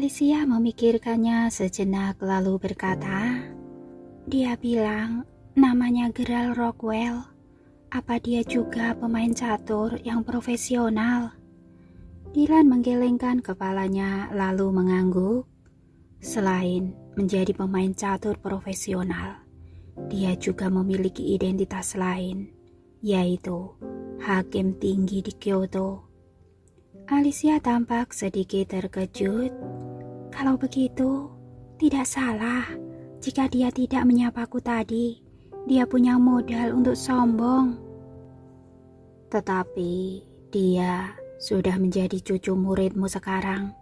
Alicia memikirkannya sejenak lalu berkata, dia bilang namanya Gerald Rockwell. Apa dia juga pemain catur yang profesional? Dylan menggelengkan kepalanya lalu mengangguk. Selain menjadi pemain catur profesional, dia juga memiliki identitas lain, yaitu hakim tinggi di Kyoto. Alicia tampak sedikit terkejut. Kalau begitu, tidak salah jika dia tidak menyapaku tadi. Dia punya modal untuk sombong. Tetapi dia sudah menjadi cucu muridmu sekarang,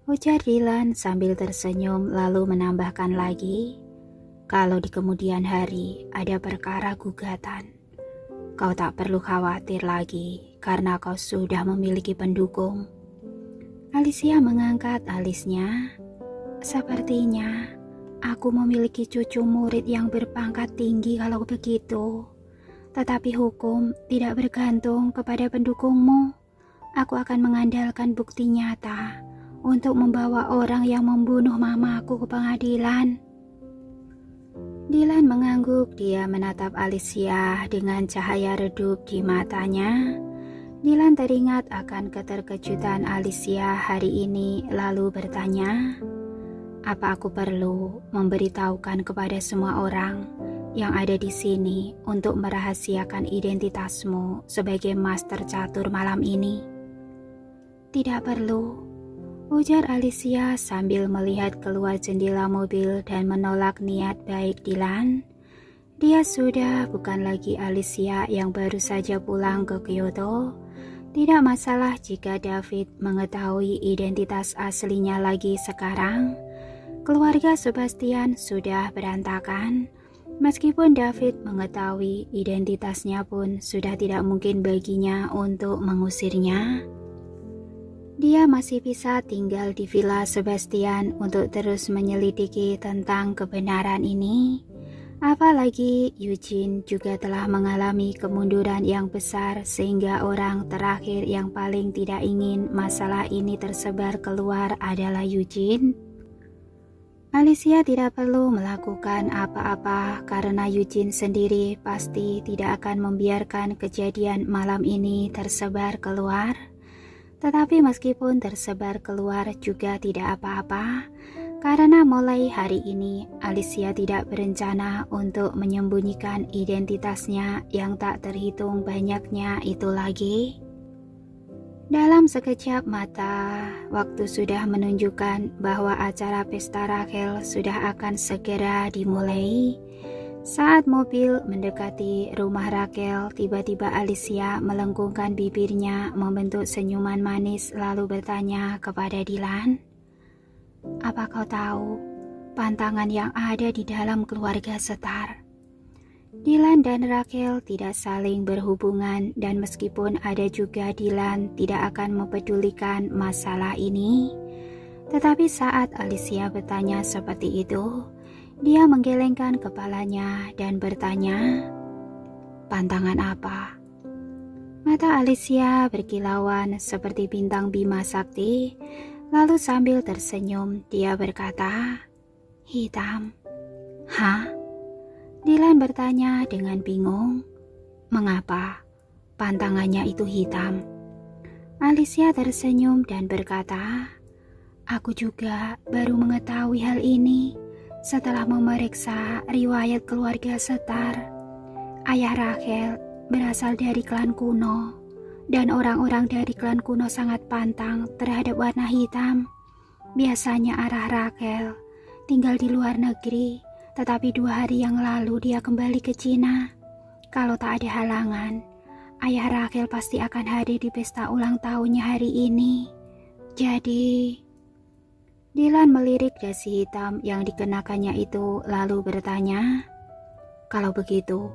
ujar Dylan sambil tersenyum lalu menambahkan lagi, kalau di kemudian hari ada perkara gugatan, kau tak perlu khawatir lagi karena kau sudah memiliki pendukung. Alicia mengangkat alisnya. Sepertinya aku memiliki cucu murid yang berpangkat tinggi kalau begitu. Tetapi hukum tidak bergantung kepada pendukungmu. Aku akan mengandalkan bukti nyata untuk membawa orang yang membunuh mamaku ke pengadilan. Dylan mengangguk. Dia menatap Alicia dengan cahaya redup di matanya. Dylan teringat akan keterkejutan Alicia hari ini lalu bertanya, apa aku perlu memberitahukan kepada semua orang yang ada di sini untuk merahasiakan identitasmu sebagai master catur malam ini? Tidak perlu, ujar Alicia sambil melihat keluar jendela mobil dan menolak niat baik Dylan. Dia sudah bukan lagi Alicia yang baru saja pulang ke Kyoto. Tidak masalah jika David mengetahui identitas aslinya lagi sekarang. Keluarga Sebastian sudah berantakan. Meskipun David mengetahui identitasnya pun sudah tidak mungkin baginya untuk mengusirnya. Dia masih bisa tinggal di Villa Sebastian untuk terus menyelidiki tentang kebenaran ini. Apalagi Eugene juga telah mengalami kemunduran yang besar sehingga orang terakhir yang paling tidak ingin masalah ini tersebar keluar adalah Eugene. Alicia tidak perlu melakukan apa-apa karena Eugene sendiri pasti tidak akan membiarkan kejadian malam ini tersebar keluar. Tetapi meskipun tersebar keluar juga tidak apa-apa, karena mulai hari ini Alicia tidak berencana untuk menyembunyikan identitasnya yang tak terhitung banyaknya itu lagi. Dalam sekejap mata, waktu sudah menunjukkan bahwa acara pesta Rachel sudah akan segera dimulai. Saat mobil mendekati rumah Rachel, tiba-tiba Alicia melengkungkan bibirnya membentuk senyuman manis lalu bertanya kepada Dylan, apa kau tahu pantangan yang ada di dalam keluarga Setar? Dylan dan Rachel tidak saling berhubungan dan meskipun ada juga Dylan tidak akan mempedulikan masalah ini. Tetapi saat Alicia bertanya seperti itu, dia menggelengkan kepalanya dan bertanya, pantangan apa? Mata Alicia berkilauan seperti bintang Bima Sakti, lalu sambil tersenyum dia berkata, hitam. Hah? Dylan bertanya dengan bingung, mengapa pantangannya itu hitam? Alicia tersenyum dan berkata, aku juga baru mengetahui hal ini setelah memeriksa riwayat keluarga Setar. Ayah Rachel berasal dari klan kuno, dan orang-orang dari klan kuno sangat pantang terhadap warna hitam. Biasanya arah Rachel tinggal di luar negeri, tetapi 2 hari yang lalu dia kembali ke Cina. Kalau tak ada halangan, ayah Rachel pasti akan hadir di pesta ulang tahunnya hari ini. Jadi, Dylan melirik dasi hitam yang dikenakannya itu lalu bertanya, kalau begitu,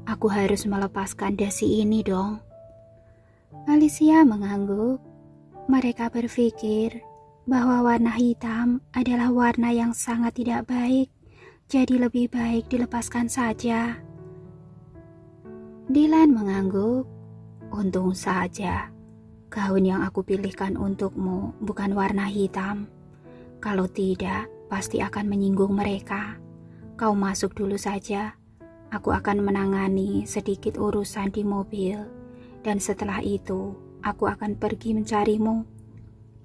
aku harus melepaskan dasi ini dong. Alicia mengangguk. Mereka berpikir bahwa warna hitam adalah warna yang sangat tidak baik. Jadi lebih baik dilepaskan saja. Dylan mengangguk. Untung saja gaun yang aku pilihkan untukmu bukan warna hitam. Kalau tidak, pasti akan menyinggung mereka. Kau masuk dulu saja. Aku akan menangani sedikit urusan di mobil. Dan setelah itu, aku akan pergi mencarimu.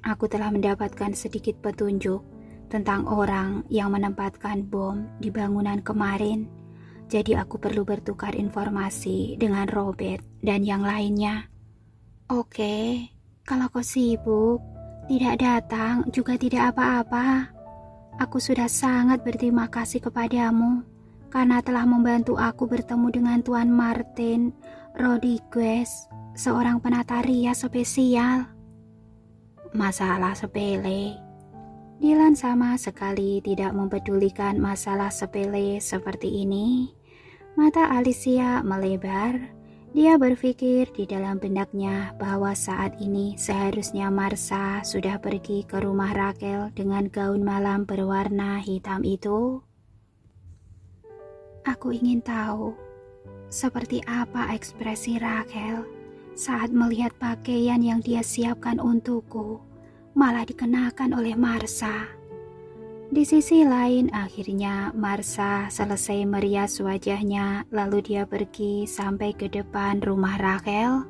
Aku telah mendapatkan sedikit petunjuk tentang orang yang menempatkan bom di bangunan kemarin. Jadi aku perlu bertukar informasi dengan Robert dan yang lainnya. Oke, kalau kau sibuk, tidak datang juga tidak apa-apa. Aku sudah sangat berterima kasih kepadamu karena telah membantu aku bertemu dengan Tuan Martin Rodriguez, seorang penata rias spesial. Masalah sepele. Dylan sama sekali tidak mempedulikan masalah sepele seperti ini. Mata Alicia melebar. Dia berpikir di dalam benaknya bahwa saat ini seharusnya Marsha sudah pergi ke rumah Rachel dengan gaun malam berwarna hitam itu. Aku ingin tahu seperti apa ekspresi Rachel saat melihat pakaian yang dia siapkan untukku malah dikenakan oleh Marsha. Di sisi lain, akhirnya Marsha selesai merias wajahnya, lalu dia pergi sampai ke depan rumah Rachel.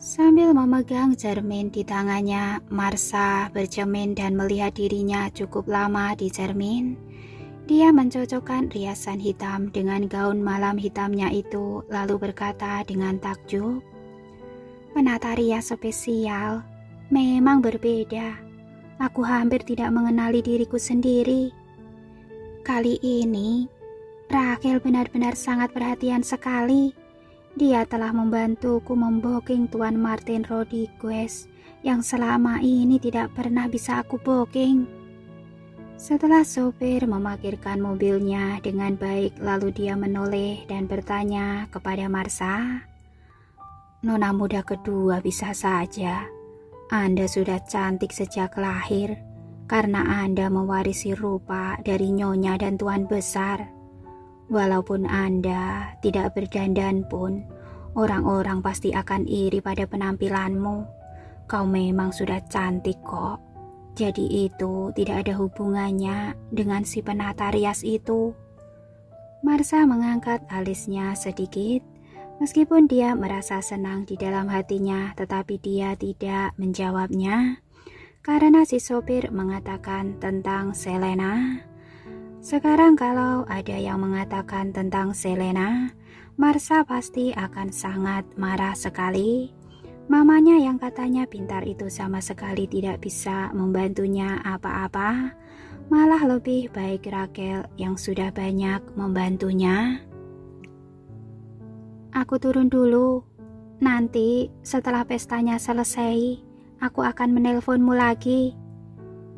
Sambil memegang cermin di tangannya, Marsha bercermin dan melihat dirinya cukup lama di cermin. Dia mencocokkan riasan hitam dengan gaun malam hitamnya itu, lalu berkata dengan takjub, "Penata rias spesial memang berbeda. Aku hampir tidak mengenali diriku sendiri. Kali ini, Rachel benar-benar sangat perhatian sekali. Dia telah membantuku membooking Tuan Martin Rodriguez yang selama ini tidak pernah bisa aku booking." Setelah sopir memarkirkan mobilnya dengan baik, lalu dia menoleh dan bertanya kepada Marsha, "Nona muda kedua bisa saja. Anda sudah cantik sejak lahir karena Anda mewarisi rupa dari nyonya dan tuan besar. Walaupun Anda tidak berdandan pun, orang-orang pasti akan iri pada penampilanmu. Kau memang sudah cantik kok. Jadi itu tidak ada hubungannya dengan si penata rias itu." Marsha mengangkat alisnya sedikit. Meskipun dia merasa senang di dalam hatinya, tetapi dia tidak menjawabnya karena si sopir mengatakan tentang Selena. Sekarang kalau ada yang mengatakan tentang Selena, Marsha pasti akan sangat marah sekali. Mamanya yang katanya pintar itu sama sekali tidak bisa membantunya apa-apa. Malah lebih baik Rachel yang sudah banyak membantunya. "Aku turun dulu. Nanti setelah pestanya selesai, aku akan menelponmu lagi,"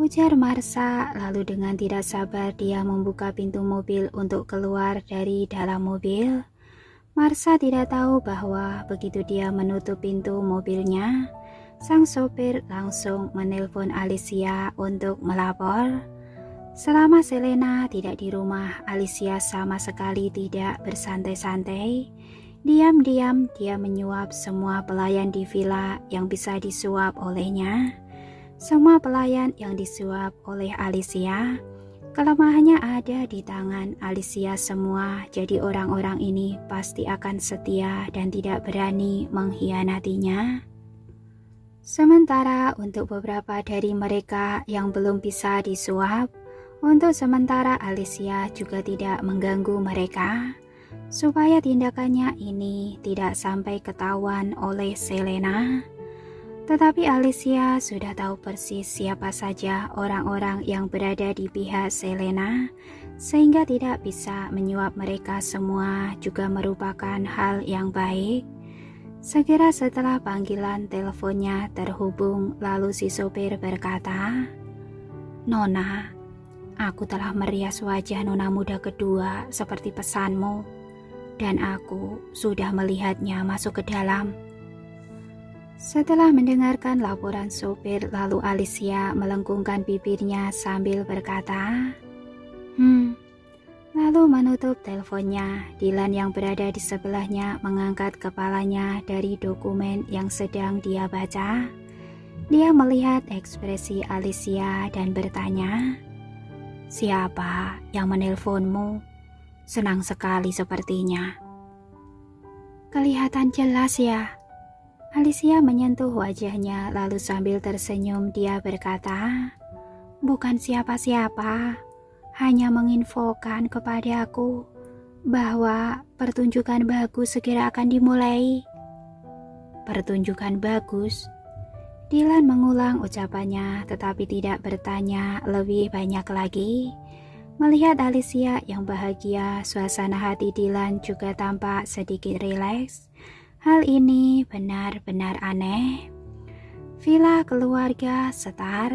ujar Marsha. Lalu dengan tidak sabar dia membuka pintu mobil untuk keluar dari dalam mobil. Marsha tidak tahu bahwa begitu dia menutup pintu mobilnya, sang sopir langsung menelpon Alicia untuk melapor. Selama Selena tidak di rumah, Alicia sama sekali tidak bersantai-santai. Diam-diam dia menyuap semua pelayan di villa yang bisa disuap olehnya. Semua pelayan yang disuap oleh Alicia, kelemahannya ada di tangan Alicia semua. Jadi orang-orang ini pasti akan setia dan tidak berani mengkhianatinya. Sementara untuk beberapa dari mereka yang belum bisa disuap, untuk sementara Alicia juga tidak mengganggu mereka supaya tindakannya ini tidak sampai ketahuan oleh Selena. Tetapi Alicia sudah tahu persis siapa saja orang-orang yang berada di pihak Selena, sehingga tidak bisa menyuap mereka semua juga merupakan hal yang baik. Segera setelah panggilan teleponnya terhubung, lalu si sopir berkata, "Nona, aku telah merias wajah nona muda kedua seperti pesanmu. Dan aku sudah melihatnya masuk ke dalam." Setelah mendengarkan laporan sopir, lalu Alicia melengkungkan bibirnya sambil berkata, Lalu menutup teleponnya. Dylan yang berada di sebelahnya mengangkat kepalanya dari dokumen yang sedang dia baca. Dia melihat ekspresi Alicia dan bertanya, "Siapa yang menelponmu? Senang sekali sepertinya." "Kelihatan jelas ya." Alicia menyentuh wajahnya lalu sambil tersenyum dia berkata, "Bukan siapa-siapa, hanya menginfokan kepadaku bahwa pertunjukan bagus segera akan dimulai." "Pertunjukan bagus?" Dylan mengulang ucapannya tetapi tidak bertanya lebih banyak lagi. Melihat Alicia yang bahagia, suasana hati Dylan juga tampak sedikit rileks. Hal ini benar-benar aneh. Villa keluarga Starr.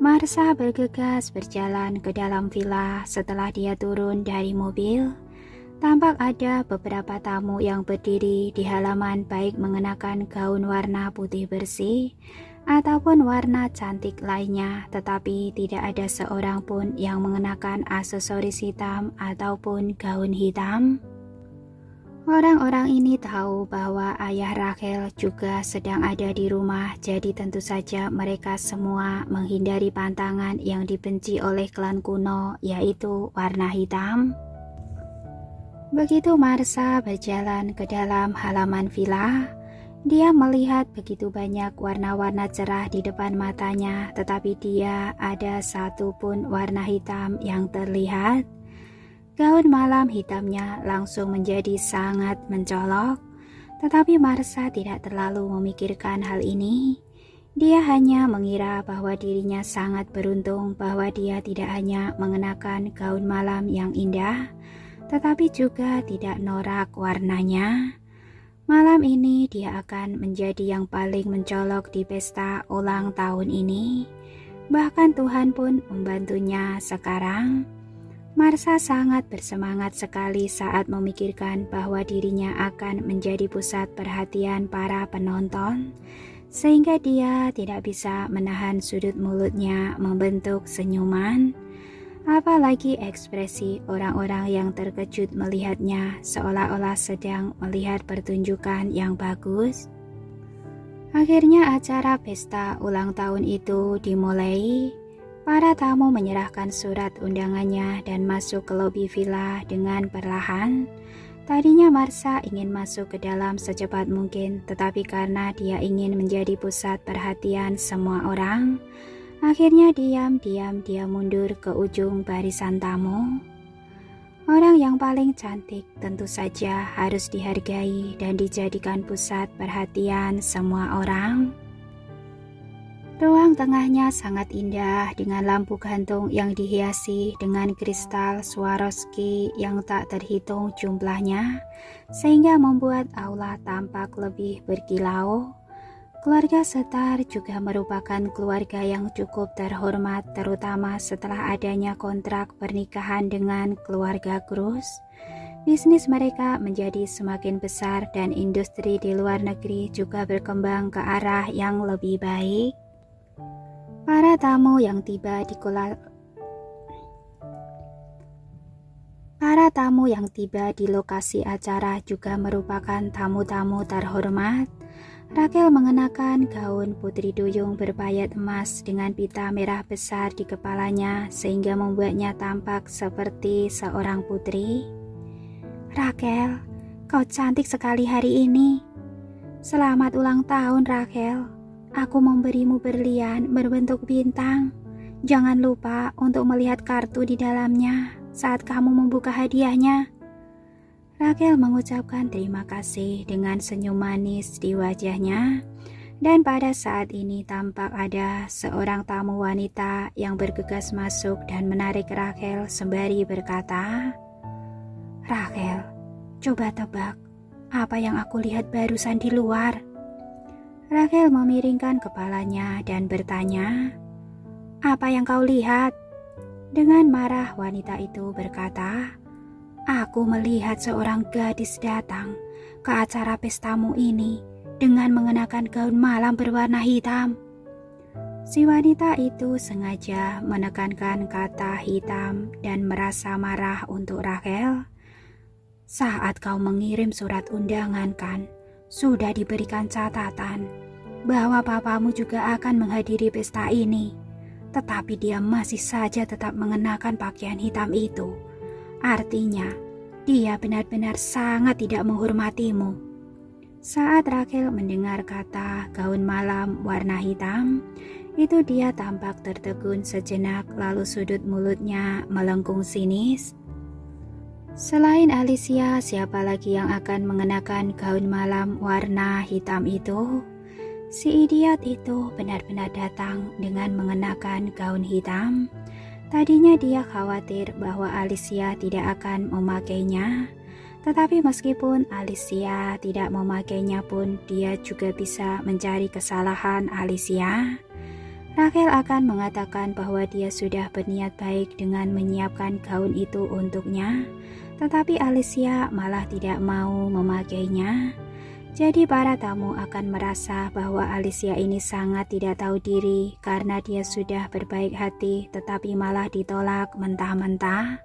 Marsha bergegas berjalan ke dalam villa. Setelah dia turun dari mobil, tampak ada beberapa tamu yang berdiri di halaman baik mengenakan gaun warna putih bersih ataupun warna cantik lainnya, tetapi tidak ada seorang pun yang mengenakan aksesoris hitam ataupun gaun hitam. Orang-orang ini tahu bahwa ayah Rachel juga sedang ada di rumah, jadi tentu saja mereka semua menghindari pantangan yang dibenci oleh klan kuno, yaitu warna hitam. Begitu Marsha berjalan ke dalam halaman villa, dia melihat begitu banyak warna-warna cerah di depan matanya, tetapi dia ada satu pun warna hitam yang terlihat. Gaun malam hitamnya langsung menjadi sangat mencolok, tetapi Marsha tidak terlalu memikirkan hal ini. Dia hanya mengira bahwa dirinya sangat beruntung bahwa dia tidak hanya mengenakan gaun malam yang indah, tetapi juga tidak norak warnanya. Malam ini dia akan menjadi yang paling mencolok di pesta ulang tahun ini. Bahkan Tuhan pun membantunya sekarang. Marsha sangat bersemangat sekali saat memikirkan bahwa dirinya akan menjadi pusat perhatian para penonton, sehingga dia tidak bisa menahan sudut mulutnya membentuk senyuman. Apalagi ekspresi orang-orang yang terkejut melihatnya seolah-olah sedang melihat pertunjukan yang bagus. Akhirnya acara pesta ulang tahun itu dimulai. Para tamu menyerahkan surat undangannya dan masuk ke lobi villa dengan perlahan. Tadinya Marsha ingin masuk ke dalam secepat mungkin, tetapi karena dia ingin menjadi pusat perhatian semua orang, akhirnya diam-diam dia mundur ke ujung barisan tamu. Orang yang paling cantik tentu saja harus dihargai dan dijadikan pusat perhatian semua orang. Ruang tengahnya sangat indah dengan lampu gantung yang dihiasi dengan kristal Swarovski yang tak terhitung jumlahnya, sehingga membuat aula tampak lebih berkilau. Keluarga Starr juga merupakan keluarga yang cukup terhormat, terutama setelah adanya kontrak pernikahan dengan keluarga Cruz. Bisnis mereka menjadi semakin besar dan industri di luar negeri juga berkembang ke arah yang lebih baik. Para tamu yang tiba di lokasi acara juga merupakan tamu-tamu terhormat. Rachel mengenakan gaun putri duyung berpayet emas dengan pita merah besar di kepalanya sehingga membuatnya tampak seperti seorang putri. "Rachel, kau cantik sekali hari ini." "Selamat ulang tahun, Rachel. Aku memberimu berlian berbentuk bintang. Jangan lupa untuk melihat kartu di dalamnya saat kamu membuka hadiahnya." Rachel mengucapkan terima kasih dengan senyum manis di wajahnya. Dan pada saat ini tampak ada seorang tamu wanita yang bergegas masuk dan menarik Rachel sembari berkata, "Rachel, coba tebak apa yang aku lihat barusan di luar." Rachel memiringkan kepalanya dan bertanya, "Apa yang kau lihat?" Dengan marah wanita itu berkata, "Aku melihat seorang gadis datang ke acara pestamu ini dengan mengenakan gaun malam berwarna hitam." Si wanita itu sengaja menekankan kata hitam dan merasa marah untuk Rachel. "Saat kau mengirim surat undangan kan, sudah diberikan catatan bahwa papamu juga akan menghadiri pesta ini. Tetapi dia masih saja tetap mengenakan pakaian hitam itu. Artinya, dia benar-benar sangat tidak menghormatimu. Saat Rachel mendengar kata gaun malam warna hitam, itu dia tampak tertegun sejenak lalu sudut mulutnya melengkung sinis. Selain Alicia, siapa lagi yang akan mengenakan gaun malam warna hitam itu? Si idiot itu benar-benar datang dengan mengenakan gaun hitam. Tadinya dia khawatir bahwa Alicia tidak akan memakainya. Tetapi meskipun Alicia tidak memakainya pun, dia juga bisa mencari kesalahan Alicia. Rachel akan mengatakan bahwa dia sudah berniat baik dengan menyiapkan gaun itu untuknya. Tetapi Alicia malah tidak mau memakainya. Jadi para tamu akan merasa bahwa Alicia ini sangat tidak tahu diri karena dia sudah berbaik hati tetapi malah ditolak mentah-mentah.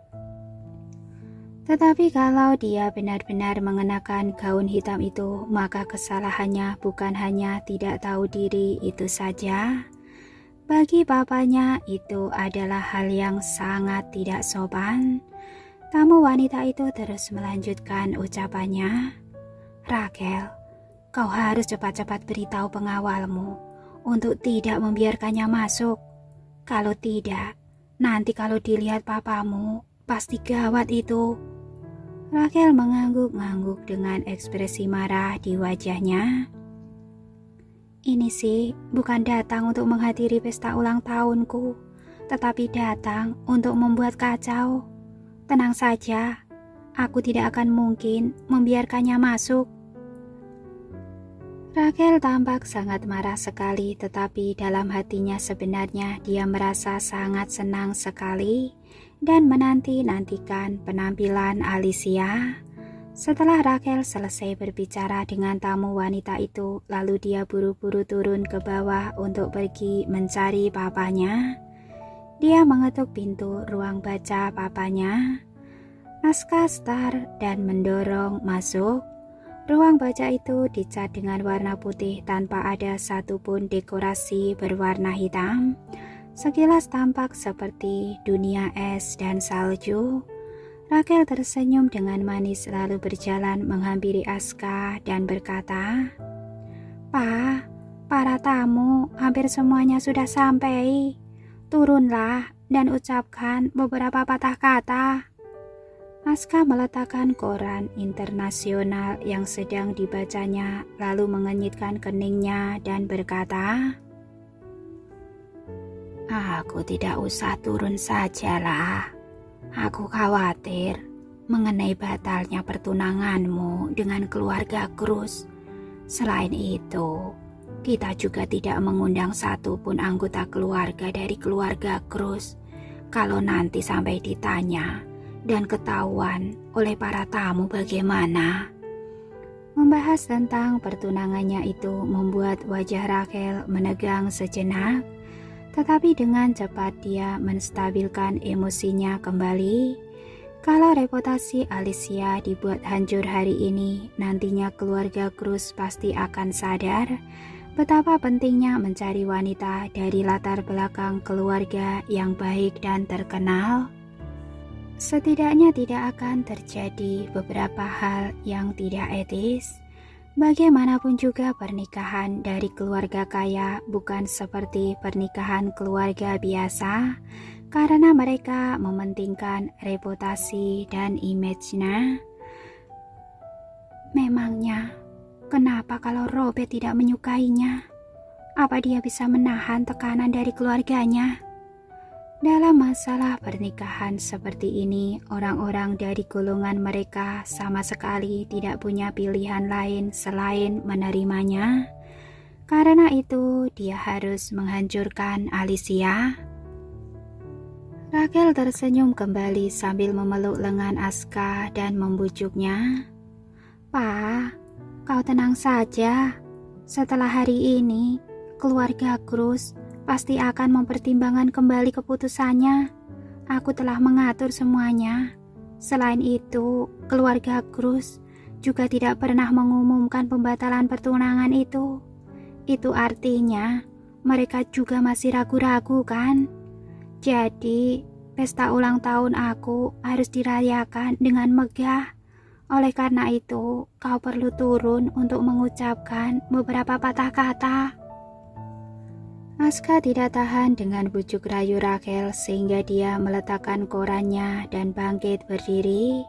Tetapi kalau dia benar-benar mengenakan gaun hitam itu, maka kesalahannya bukan hanya tidak tahu diri itu saja. Bagi papanya itu adalah hal yang sangat tidak sopan. Tamu wanita itu terus melanjutkan ucapannya. Rachel, kau harus cepat-cepat beritahu pengawalmu untuk tidak membiarkannya masuk. Kalau tidak, nanti kalau dilihat papamu, pasti gawat itu. Rachel mengangguk-ngangguk dengan ekspresi marah di wajahnya. Ini sih bukan datang untuk menghadiri pesta ulang tahunku, tetapi datang untuk membuat kacau. Tenang saja, aku tidak akan mungkin membiarkannya masuk. Rachel tampak sangat marah sekali, tetapi dalam hatinya sebenarnya dia merasa sangat senang sekali dan menanti-nantikan penampilan Alicia. Setelah Rachel selesai berbicara dengan tamu wanita itu, lalu dia buru-buru turun ke bawah untuk pergi mencari papanya. Dia mengetuk pintu ruang baca papanya. Aska start dan mendorong masuk. Ruang baca itu dicat dengan warna putih tanpa ada satupun dekorasi berwarna hitam. Sekilas tampak seperti dunia es dan salju. Rachel tersenyum dengan manis lalu berjalan menghampiri Aska dan berkata, "Pa, para tamu hampir semuanya sudah sampai. Turunlah dan ucapkan beberapa patah kata." Aska meletakkan koran internasional yang sedang dibacanya, lalu mengenyitkan keningnya dan berkata, "Aku tidak usah turun sajalah. Aku khawatir mengenai batalnya pertunanganmu dengan keluarga Cruz. Selain itu, kita juga tidak mengundang satupun anggota keluarga dari keluarga Cruz. Kalau nanti sampai ditanya dan ketahuan oleh para tamu bagaimana?" Membahas tentang pertunangannya itu membuat wajah Rachel menegang sejenak, tetapi dengan cepat dia menstabilkan emosinya kembali. Kalau reputasi Alicia dibuat hancur hari ini, nantinya keluarga Cruz pasti akan sadar betapa pentingnya mencari wanita dari latar belakang keluarga yang baik dan terkenal. Setidaknya tidak akan terjadi beberapa hal yang tidak etis. Bagaimanapun juga pernikahan dari keluarga kaya bukan seperti pernikahan keluarga biasa, karena mereka mementingkan reputasi dan image-nya. Memangnya, kenapa kalau Robert tidak menyukainya? Apa dia bisa menahan tekanan dari keluarganya? Dalam masalah pernikahan seperti ini, orang-orang dari golongan mereka sama sekali tidak punya pilihan lain selain menerimanya. Karena itu, dia harus menghancurkan Alicia. Rachel tersenyum kembali sambil memeluk lengan Aska dan membujuknya. "Pa, kau tenang saja. Setelah hari ini, keluarga Cruz pasti akan mempertimbangkan kembali keputusannya. Aku telah mengatur semuanya. Selain itu, keluarga Cruz juga tidak pernah mengumumkan pembatalan pertunangan itu. Itu artinya mereka juga masih ragu-ragu kan? Jadi, pesta ulang tahun aku harus dirayakan dengan megah. Oleh karena itu, kau perlu turun untuk mengucapkan beberapa patah kata. Aska tidak tahan dengan bujuk rayu Rachel sehingga dia meletakkan korannya dan bangkit berdiri.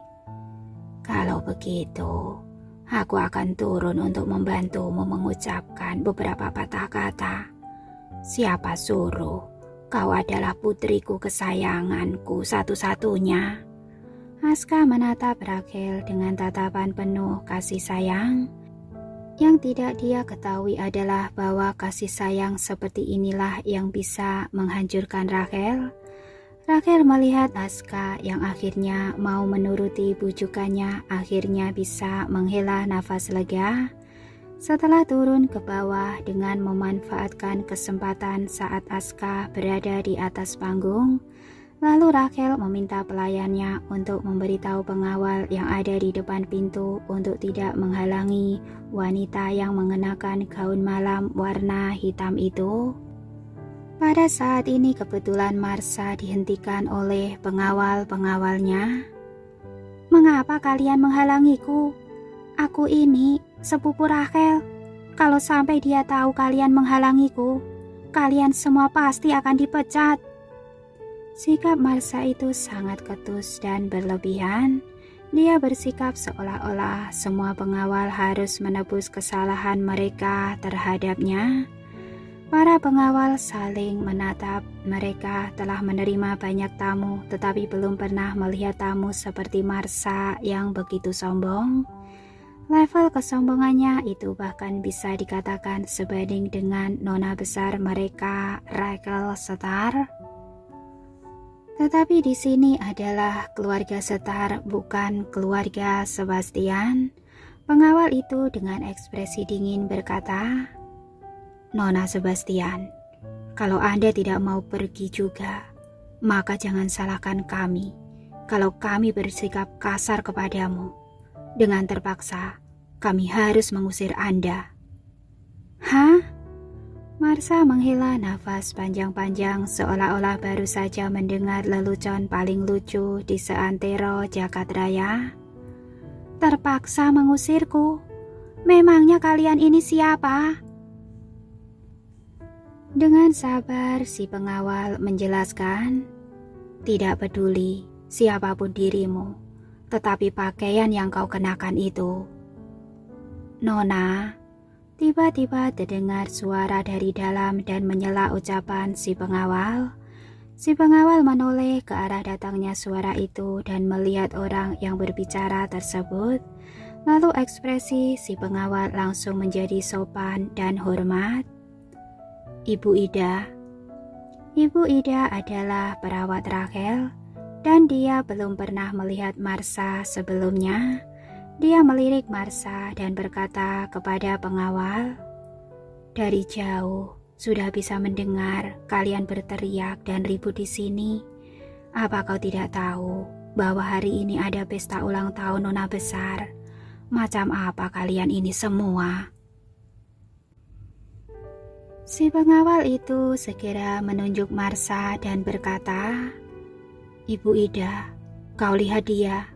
Kalau begitu, aku akan turun untuk membantumu mengucapkan beberapa patah kata. Siapa suruh, kau adalah putriku kesayanganku satu-satunya. Aska menatap Rachel dengan tatapan penuh kasih sayang. Yang tidak dia ketahui adalah bahwa kasih sayang seperti inilah yang bisa menghancurkan Rachel. Rachel melihat Aska yang akhirnya mau menuruti bujukannya, akhirnya bisa menghela nafas lega. Setelah turun ke bawah dengan memanfaatkan kesempatan saat Aska berada di atas panggung, lalu Rachel meminta pelayannya untuk memberitahu pengawal yang ada di depan pintu untuk tidak menghalangi wanita yang mengenakan gaun malam warna hitam itu. Pada saat ini kebetulan Marsha dihentikan oleh pengawal-pengawalnya. "Mengapa kalian menghalangiku? Aku ini sepupu Rachel. Kalau sampai dia tahu kalian menghalangiku, kalian semua pasti akan dipecat." Sikap Marsha itu sangat ketus dan berlebihan. Dia bersikap seolah-olah semua pengawal harus menebus kesalahan mereka terhadapnya. Para pengawal saling menatap. Mereka telah menerima banyak tamu, tetapi belum pernah melihat tamu seperti Marsha yang begitu sombong. Level kesombongannya itu bahkan bisa dikatakan sebanding dengan nona besar mereka, Rachel Starr. Tetapi di sini adalah keluarga Starr, bukan keluarga Sebastian. Pengawal itu dengan ekspresi dingin berkata, "Nona Sebastian, kalau Anda tidak mau pergi juga, maka jangan salahkan kami kalau kami bersikap kasar kepadamu. Dengan terpaksa, kami harus mengusir Anda." "Hah?" Marsha menghela nafas panjang-panjang seolah-olah baru saja mendengar lelucon paling lucu di seantero Jagat Raya. "Terpaksa mengusirku? Memangnya kalian ini siapa?" Dengan sabar si pengawal menjelaskan, "Tidak peduli siapapun dirimu, tetapi pakaian yang kau kenakan itu." "Nona," tiba-tiba terdengar suara dari dalam dan menyela ucapan si pengawal. Si pengawal menoleh ke arah datangnya suara itu dan melihat orang yang berbicara tersebut. Lalu ekspresi si pengawal langsung menjadi sopan dan hormat. "Ibu Ida." Ibu Ida adalah perawat Rachel dan dia belum pernah melihat Marsha sebelumnya. Dia melirik Marsha dan berkata kepada pengawal, "Dari jauh sudah bisa mendengar kalian berteriak dan ribut di sini. Apa kau tidak tahu bahwa hari ini ada pesta ulang tahun nona besar? Macam apa kalian ini semua?" Si pengawal itu segera menunjuk Marsha dan berkata, "Ibu Ida, kau lihat dia."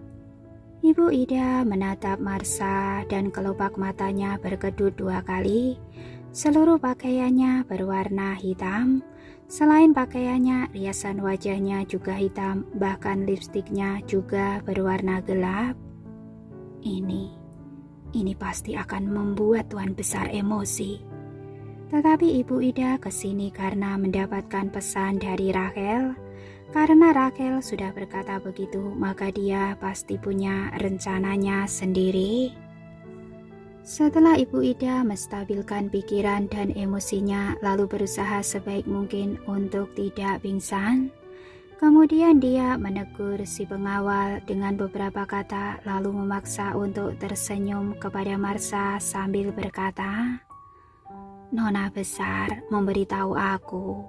Ibu Ida menatap Marsha dan kelopak matanya berkedut 2 kali. Seluruh pakaiannya berwarna hitam. Selain pakaiannya, riasan wajahnya juga hitam, bahkan lipstiknya juga berwarna gelap. Ini pasti akan membuat Tuan Besar emosi. Tetapi Ibu Ida kesini karena mendapatkan pesan dari Rachel. Karena Rachel sudah berkata begitu, maka dia pasti punya rencananya sendiri. Setelah Ibu Ida menstabilkan pikiran dan emosinya, lalu berusaha sebaik mungkin untuk tidak pingsan, kemudian dia menegur si pengawal dengan beberapa kata, lalu memaksa untuk tersenyum kepada Marsha sambil berkata, "Nona besar memberitahu aku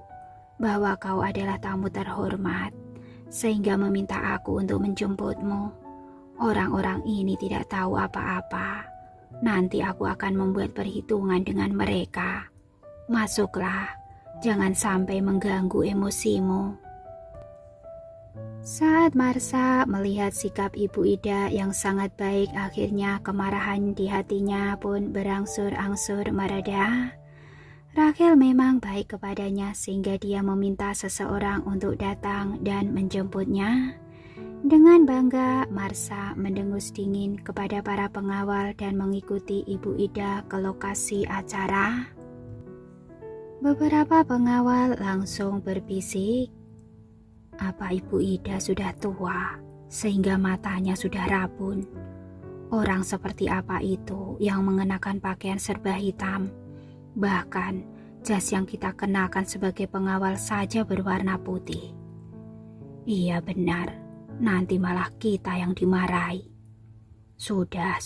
bahwa kau adalah tamu terhormat, sehingga meminta aku untuk menjemputmu. Orang-orang ini tidak tahu apa-apa. Nanti aku akan membuat perhitungan dengan mereka Masuklah, jangan sampai mengganggu emosimu. Saat Marsha melihat sikap Ibu Ida yang sangat baik, akhirnya kemarahan di hatinya pun berangsur-angsur mereda. Rachel memang baik kepadanya sehingga dia meminta seseorang untuk datang dan menjemputnya. Dengan bangga, Marsha mendengus dingin kepada para pengawal dan mengikuti Ibu Ida ke lokasi acara. Beberapa pengawal langsung berbisik, apa Ibu Ida sudah tua sehingga matanya sudah rabun? Orang seperti apa itu yang mengenakan pakaian serba hitam? Bahkan jas yang kita kenakan sebagai pengawal saja berwarna putih. Iya benar, nanti malah kita yang dimarahi. Sudah,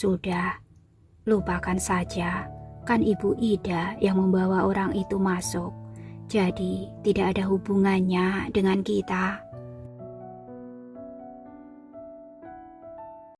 lupakan saja. Kan Ibu Ida yang membawa orang itu masuk, jadi tidak ada hubungannya dengan kita.